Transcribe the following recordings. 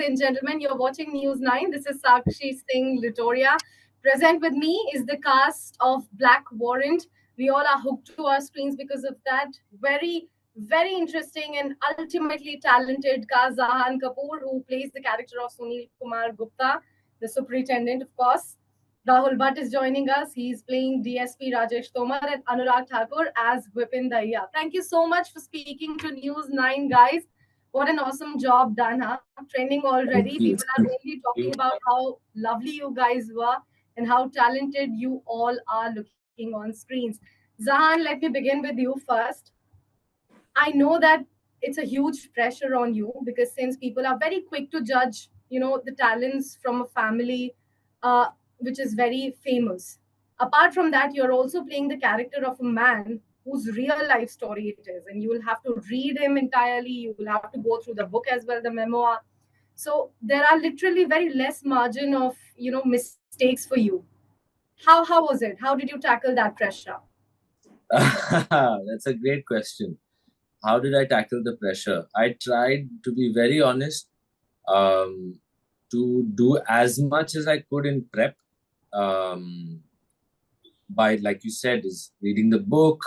and gentlemen. You're watching News9. This is Sakshi Singh Litoriya. Present with me is the cast of Black Warrant. We all are hooked to our screens because of that. Very, very interesting and ultimately talented cast Zahan Kapoor, who plays the character of Sunil Kumar Gupta, the superintendent, of course. Rahul Bhatt is joining us. He's playing DSP Rajesh Tomar and Anurag Thakur as Vipin Dahiya. Thank you so much for speaking to News9, guys. What an awesome job done, huh? Trending already. People are only talking about how lovely you guys were and how talented you all are looking on screens. Zahan, let me begin with you first. I know that it's a huge pressure on you because since people are very quick to judge, the talents from a family, uh, which is very famous. Apart from that, you're also playing the character of a man whose real life story it is, and you will have to read him entirely. You will have to go through the book as well, the memoir. So there are literally very less margin of mistakes for you. How was it? How did you tackle that pressure? That's a great question. How did I tackle the pressure? I tried to be very honest, to do as much as I could in prep. By, like you said, is reading the book,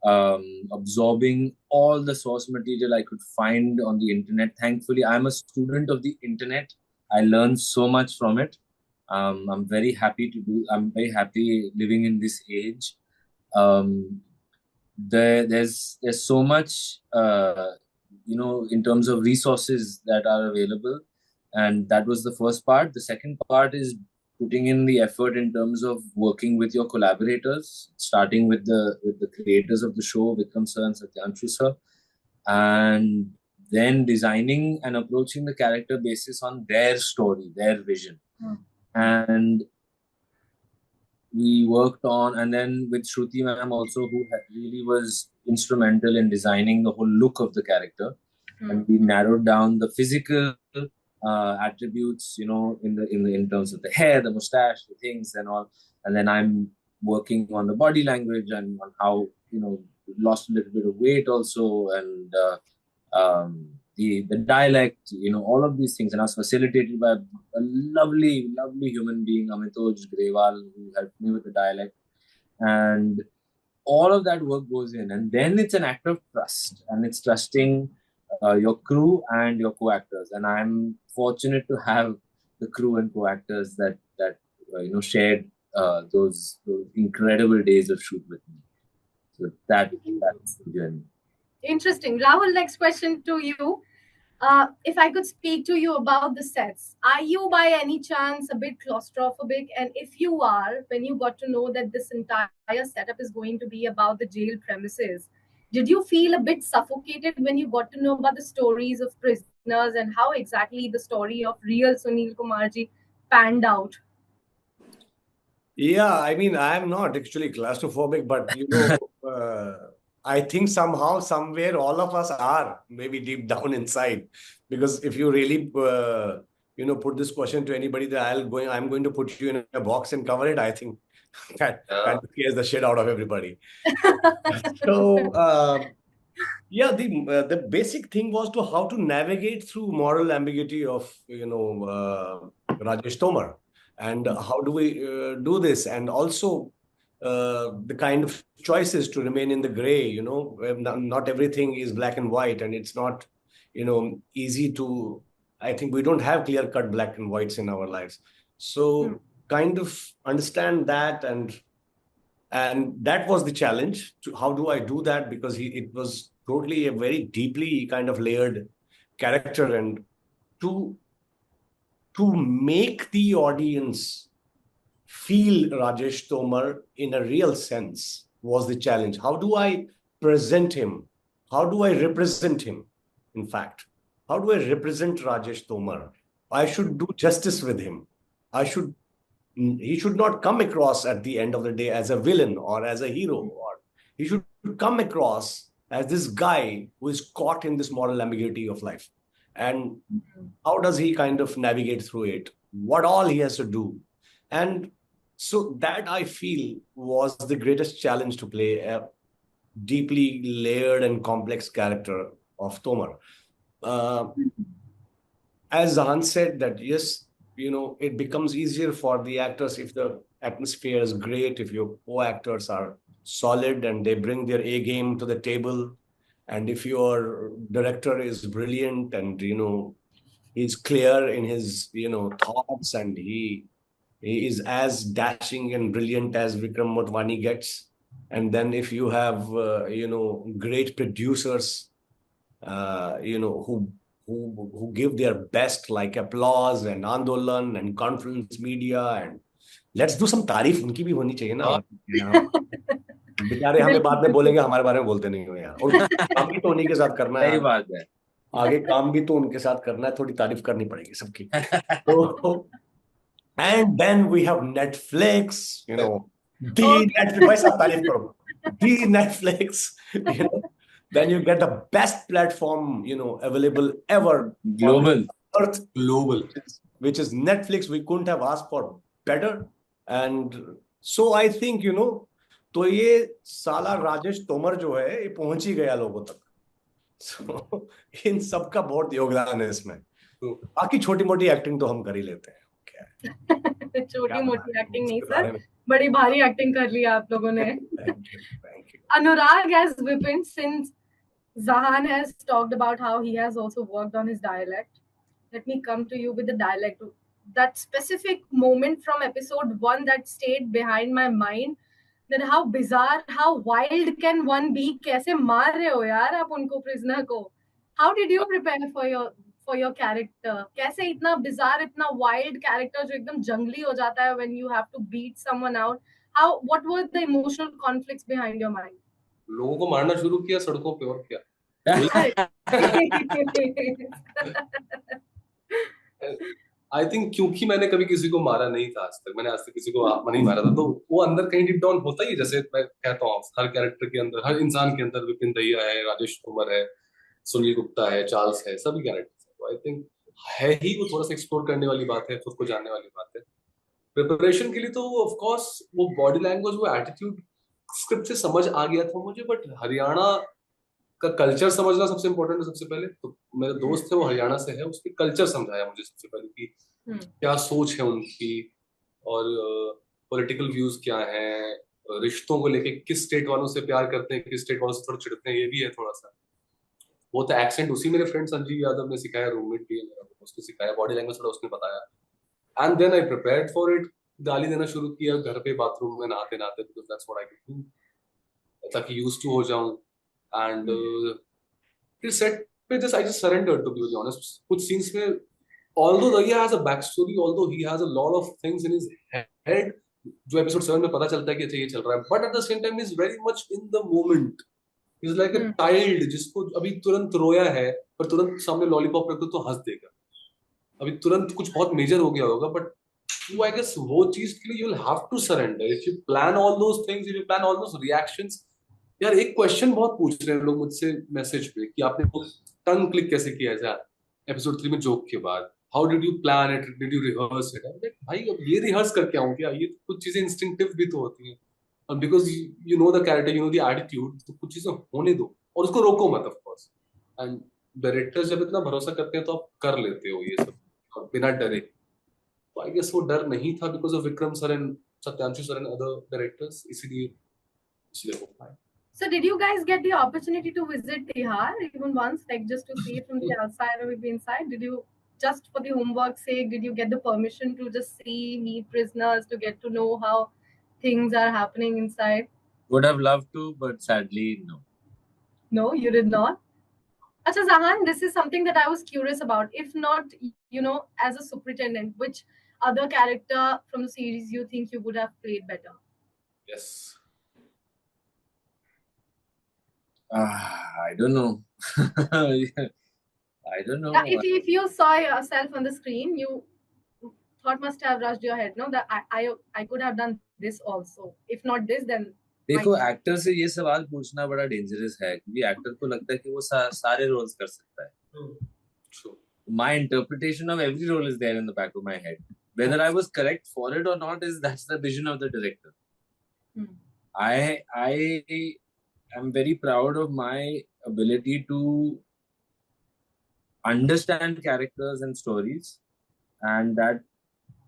absorbing all the source material I could find on the internet. Thankfully, I'm a student of the internet. I learned so much from it. I'm very happy living in this age. There's so much, in terms of resources that are available. And that was the first part. The second part is putting in the effort in terms of working with your collaborators, starting with the creators of the show, Vikram sir and Satyanshu sir, and then designing and approaching the character basis on their story, their vision. And we worked on, and then with Shruti ma'am also, who really was instrumental in designing the whole look of the character. And we narrowed down the physical attributes, in terms of the hair, the mustache, the things and all. And then I'm working on the body language and on how, lost a little bit of weight also, and the dialect, all of these things. And I was facilitated by a lovely, lovely human being, Amitoj Grewal, who helped me with the dialect. And all of that work goes in. And then it's an act of trust. And it's trusting your crew and your co-actors. And I'm fortunate to have the crew and co-actors that shared those incredible days of shoot with me. So that's the journey. Interesting. Rahul, next question to you. If I could speak to you about the sets, are you by any chance a bit claustrophobic? And if you are, when you got to know that this entire setup is going to be about the jail premises, did you feel a bit suffocated when you got to know about the stories of prisoners and how exactly the story of real Sunil Kumarji panned out? Yeah, I mean, I'm not actually claustrophobic, but I think somehow, somewhere, all of us are, maybe deep down inside. Because if you really, put this question to anybody that I'm going to put you in a box and cover it, I think that kind of scares the shit out of everybody. So, yeah, the basic thing was to how to navigate through moral ambiguity of, Rajesh Tomar. And how do we do this? And also the kind of choices to remain in the gray, not everything is black and white, and it's not, easy to, I think we don't have clear-cut black and whites in our lives. So kind of understand that, and that was the challenge. How do I do that? Because it was totally a very deeply kind of layered character, and to make the audience feel Rajesh Tomar in a real sense was the challenge. How do I present him? How do I represent him? In fact, how do I represent Rajesh Tomar? I should do justice with him. He should not come across at the end of the day as a villain or as a hero, or he should come across as this guy who is caught in this moral ambiguity of life. And how does he kind of navigate through it? What all he has to do? And so that, I feel, was the greatest challenge, to play a deeply layered and complex character of Tomar. as Zahan said, that yes, it becomes easier for the actors if the atmosphere is great, if your co-actors are solid and they bring their A game to the table, and if your director is brilliant and he's clear in his thoughts, and he is as dashing and brilliant as Vikram Motwani gets. And then if you have great producers, who give their best, like applause and Andolan and Conference Media, and let's do some तारीफ उनकी भी होनी चाहिए ना. बेचारे हमें बाद में बोलेंगे हमारे बारे में बोलते नहीं हो यार, और काम भी तो उन्हीं के साथ करना है. सही बात है. आगे काम भी तो उनके साथ करना है, थोड़ी तारीफ करनी पड़ेगी सबकी. तो and then we have Netflix, the Netflix. भाई सब तारीफ करो. The Netflix, then you get the best platform, available ever. Global. Earth, which is Netflix. We couldn't have asked for better. And so I think, तो ये साला राजेश तोमर जो है ये पहुंच ही गया लोगों तक. So इन सबका बहुत योगदान है इसमें. बाकी छोटी मोटी एक्टिंग तो हम कर ही लेते हैं. छोटी मोटी एक्टिंग नहीं सर, बड़ी भारी एक्टिंग कर ली आप लोगों ने. Anurag has Vipin, since Zahan has talked about how he has also worked on his dialect. Let me come to you with the dialect. That specific moment from episode 1 that stayed behind my mind, that how bizarre, how wild can one be? कैसे मार रहे हो यार आप उनको, prisoner को? How did you prepare for your character? कैसे इतना bizarre, इतना wild character जो एकदम जंगली हो जाता है when you have to beat someone out? What were the emotional conflicts behind your mind? लोगों को मारना शुरू किया सड़कों पे, और क्या. आई थिंक क्योंकि मैंने कभी किसी को मारा नहीं था आज तक, मैंने आज तक किसी को नहीं मारा था, तो वो अंदर कहीं डीप डाउन होता ही. जैसे मैं कहता हूँ हर कैरेक्टर के अंदर, हर इंसान के अंदर विपिन दहिया है, राजेश तोमर है, सुनील गुप्ता है, चार्ल्स है, सभी कैरेक्टर्स है. तो आई थिंक है ही वो थोड़ा सा एक्सप्लोर करने वाली बात है, खुद को जानने वाली बात है. प्रिपरेशन के लिए तो ऑफ कोर्स वो बॉडी लैंग्वेज, वो एटीट्यूड स्क्रिप्ट से समझ आ गया था मुझे, बट हरियाणा का कल्चर समझना सबसे इम्पोर्टेंट है. सबसे पहले तो मेरा दोस्त है वो हरियाणा से है, उसके कल्चर समझाया मुझे सबसे पहले कि क्या सोच है उनकी, और पॉलिटिकल व्यूज क्या हैं, रिश्तों को लेके किस स्टेट वालों से प्यार करते हैं, किस स्टेट वालों से थोड़ा चिढ़ते हैं, ये भी है थोड़ा सा. वो तो एक्सेंट उसी मेरे फ्रेंड संजीव यादव ने सिखाया, रूममेट भी है मेरा, उसने सिखाया. बॉडी लैंग्वेज थोड़ा उसने बताया. And then I prepared for it. गाली देना शुरू किया घर पे बाथरूम में नहाते नहाते, because that's what I can do, ताकि यूज्ड टू हो जाऊं. And फिर सेट पे I just surrendered, to be very honest. कुछ scenes में, although Dahiya has a backstory, although he has a lot of things in his head, जो episode 7 में पता चलता है कि अच्छा ये चल रहा है, but at the same time he's very much in the moment. He's like a child जिसको अभी तुरंत रोया है, पर तुरंत सामने लॉलीपॉप रख दो तो हंस देगा. अभी तुरंत कुछ बहुत मेजर हो गया होगा, but I guess वो चीज के लिए you'll have to surrender. If you plan all those things, if you plan all those reactions. यार एक क्वेश्चन बहुत पूछ रहे हैं लोग मुझसे मैसेज पे कि आपने टंग क्लिक कैसे किया है एपिसोड 3 में जोक के बाद, how did you plan it, did you rehearse it. भाई अब ये रिहर्स करके आऊं क्या? ये कुछ चीजें इंस्टिंक्टिव भी तो होती हैं, और because you know the character, you know the attitude, तो कुछ चीजें होने दो और उसको रोको मत, ऑफ कोर्स. एंड डायरेक्टर्स जब इतना भरोसा करते हैं तो आप कर लेते हो ये सब बिना डरे. तो आई गेस वो डर नहीं था because of Vikram sir and Satyanshu sir and other directors, इसीलिए हो पाए. So did you guys get the opportunity to visit Tihar even once, like just to see it from the outside or maybe inside? Did you, just for the homework sake, did you get the permission to just see, meet prisoners, to get to know how things are happening inside? Would have loved to, but sadly, no. No, you did not? Acha Zahan, this is something that I was curious about. If not, as a superintendent, which other character from the series you think you would have played better? Yes. I don't know. I don't know. Yeah, if you saw yourself on the screen, you thought must have rushed your head, no? That I could have done this also. If not this, then. देखो, actor से ये सवाल पूछना बड़ा dangerous है, क्योंकि actor को लगता है कि वो सारे रोल्स कर सकता है. My interpretation of every role is there in the back of my head. Whether I was correct for it or not that's the vision of the director. I'm very proud of my ability to understand characters and stories, and that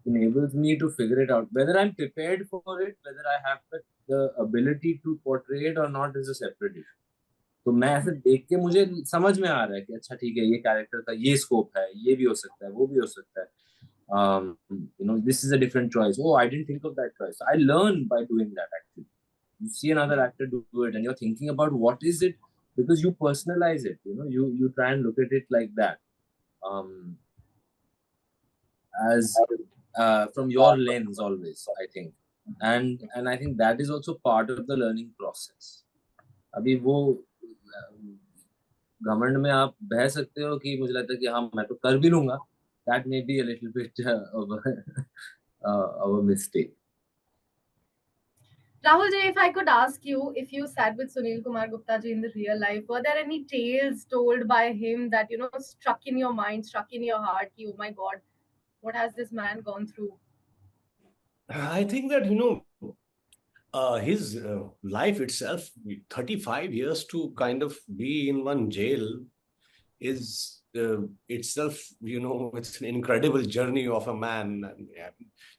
enables me to figure it out. Whether I'm prepared for it, whether I have the ability to portray it or not is a separate issue. तो मैं ऐसे देख के मुझे समझ में आ रहा है कि अच्छा ठीक है, ये कैरेक्टर का ये स्कोप है, ये भी हो सकता है, वो भी हो सकता है. This is a different choice. Oh, I didn't think of that choice. I learn by doing that. Actually, you see another actor do it, and you're thinking about what is it, because you personalize it. You try and look at it like that, as from your lens always. I think, and I think that is also part of the learning process. अभी वो घमंड में आप बह सकते हो कि मुझे लगता है कि हाँ मैं तो कर भी लूंगा. That may be a little bit of a mistake. Rahul ji, if I could ask you, if you sat with Sunil Kumar Gupta ji in the real life, were there any tales told by him that, struck in your mind, struck in your heart, ki, oh my God, what has this man gone through? I think that, his life itself, 35 years to kind of be in one jail is itself, it's an incredible journey of a man.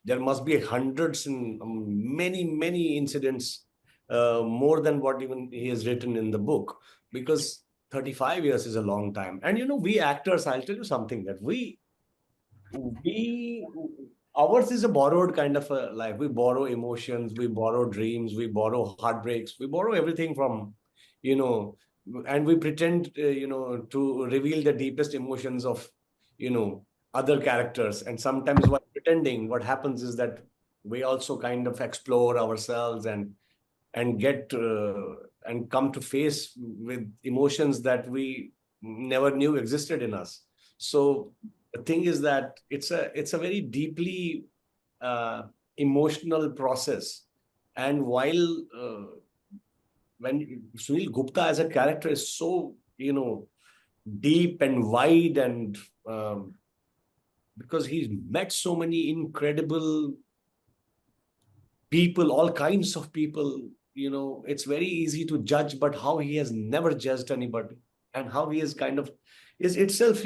There must be hundreds and many, many incidents, more than what even he has written in the book, because 35 years is a long time. And, we actors, I'll tell you something, that ours is a borrowed kind of a life. We borrow emotions, we borrow dreams, we borrow heartbreaks, we borrow everything from, and we pretend, to reveal the deepest emotions of, other characters. And sometimes while pretending, what happens is that we also kind of explore ourselves and get and come to face with emotions that we never knew existed in us. So the thing is that it's a very deeply emotional process. And while when Sunil Gupta as a character is so deep and wide, and because he's met so many incredible people, all kinds of people, it's very easy to judge, but how he has never judged anybody, and how he is kind of is itself,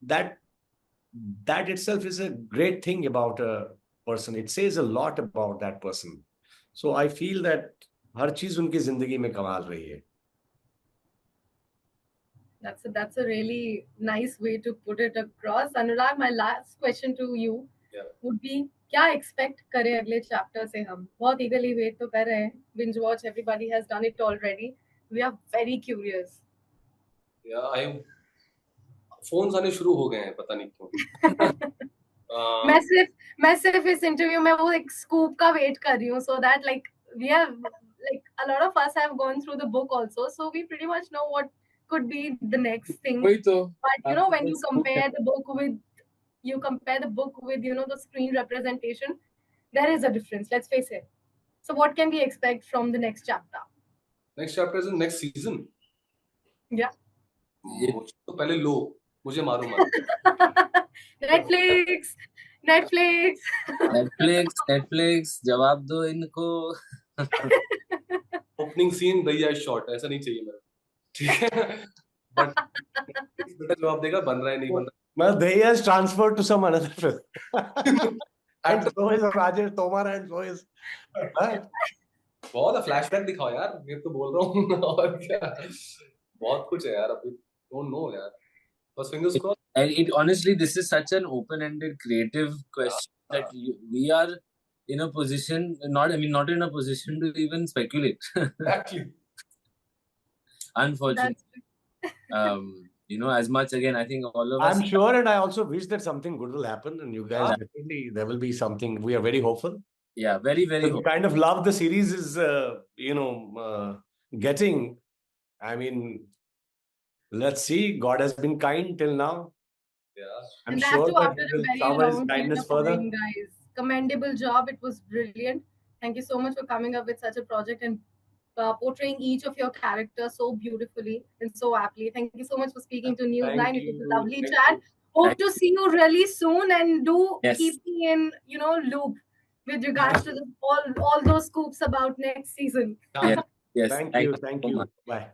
that itself is a great thing about a person. It says a lot about that person. So I feel that हर चीज उनकी जिंदगी में कमाल रही है. That's a really nice way to put it across. Anurag, my last question to you would be, क्या expect करें अगले chapter से हम? बहुत eagerly wait तो कर रहे हैं. Binge watch, everybody has done it already. We are very curious. Yeah, phones आने शुरू हो गए हैं, पता नहीं क्यों. मैं सिर्फ इस इंटरव्यू में वो एक स्कूप का वेट कर रही हूँ, so that like we have like a lot of us have gone through the book also, so we pretty much know what could be the next thing. But when you compare the book with the screen representation, there is a difference, let's face it. So what can we expect from the next chapter? Next chapter is in next season. Yeah. तो पहले लो, मुझे मारो मत. Netflix जवाब दो इनको. Opening scene दैया shot, ऐसा नहीं चाहिए मेरे, ठीक है? But बेटा जवाब देगा, बन रहा है नहीं बन रहा. Well, दैया is transferred to some another film. And so is Rajesh Tomar, and so is. बहुत flashback दिखाओ यार, मैं तो बोल रहा हूँ. और क्या, बहुत कुछ है यार, अभी don't know यार. But fingers crossed. And honestly, this is such an open-ended, creative question that we are in a position, not in a position to even speculate. Exactly. Unfortunately. As much, again, I think all of us. I'm sure, and I also wish that something good will happen, and you guys definitely, there will be something. We are very hopeful. Yeah, very, very hopeful. The kind of love the series is, getting. I mean, let's see. God has been kind till now. Yeah. I'm sure that he will shower his kindness further. Guys, commendable job. It was brilliant. Thank you so much for coming up with such a project and portraying each of your characters so beautifully and so aptly. Thank you so much for speaking to News9. It was a lovely chat. Hope to see you really soon, and do keep me in, loop with regards to all those scoops about next season. Yes. Thank you. Bye.